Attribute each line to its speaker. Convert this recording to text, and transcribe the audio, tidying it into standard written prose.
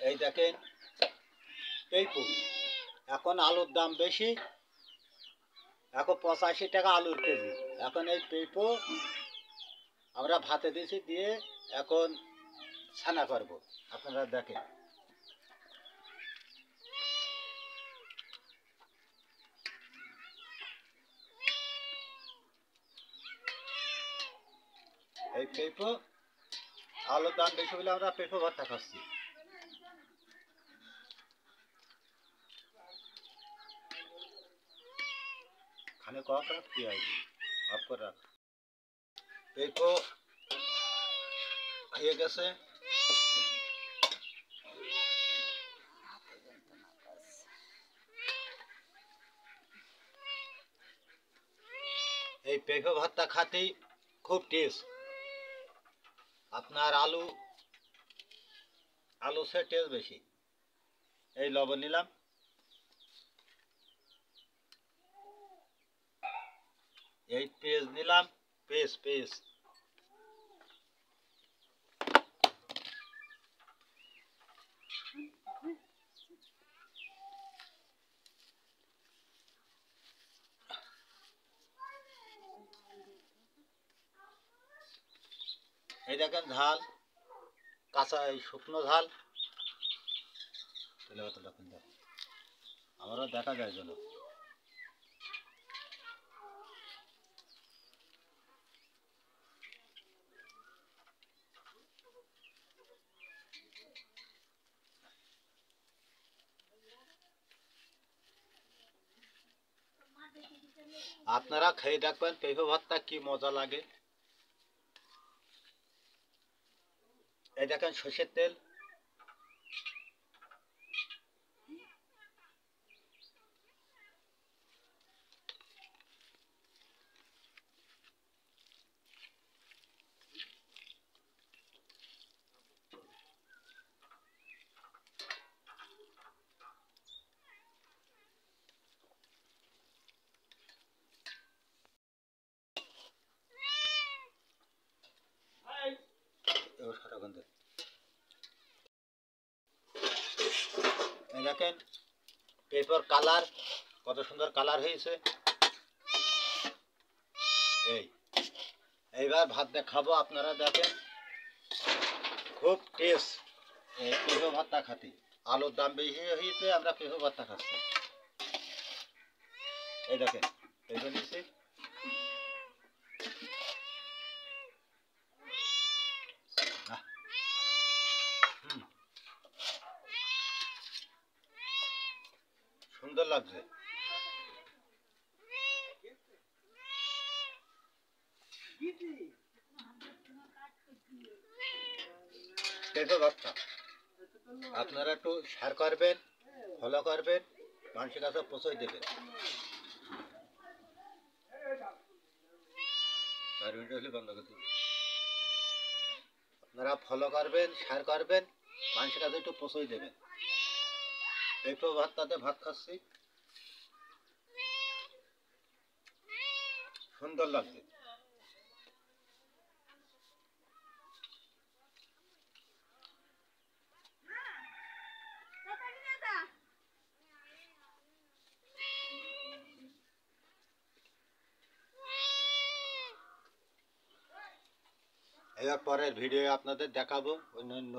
Speaker 1: এই দেখেন পেঁপু, এখন আলুর দাম বেশি, এখন 85 টাকা আলুর কেজি। এখন এই পেঁপু আমরা ভাতে দিয়েছি, দিয়ে এখন ছানা করব। আপনারা দেখেন এই পেঁপু, আলুর দাম বেশি বলে আমরা পেঁপু ভর্তা খাচ্ছি। খানে কপ রাখ, কি হয় অফ করে রাখ। পেঁপু হয়ে গেছে, এই পেঁপু ভর্তা খাতেই খুব টেস্ট। আপনার আলু সে টেস্ট বেশি। এই লবণ নিলাম, এই পেঁয়াজ নিলাম, পেঁয়াজ এই দেখেন ঝাল, কাঁচা এই শুকনো ঝাল। আমারও দেখা যায় যেন। আপনারা খেয়ে দেখবেন পেঁপে ভর্তা কি মজা লাগে। এই দেখেন সর্ষের তেল, এই দেখেন পেঁপের কালার কত সুন্দর কালার হয়েছে। এইবার ভাত দিয়ে খাবো, আপনারা দেখেন খুব টেস্ট। এই পেঁপে ভর্তা খাতে আলুর দাম বেশি হয়েছে, আমরা পেঁপে ভর্তা খাচ্ছি। এই দেখেন পেঁপে নিচ্ছি, সুন্দর লাগছে। পেঁপে ভর্তা আপনারা একটু শেয়ার করবেন, ফলো করবেন, মানুষের কাছে পৌঁছে দেবেন। আপনারা ফলো করবেন, শেয়ার করবেন, মানুষের কাছে একটু পৌঁছে দেবেন। পেঁপে ভর্তাতে ভাত খাচ্ছি, সুন্দর লাগছে। এবার পরের ভিডিও আপনাদের দেখাবো অন্যান্য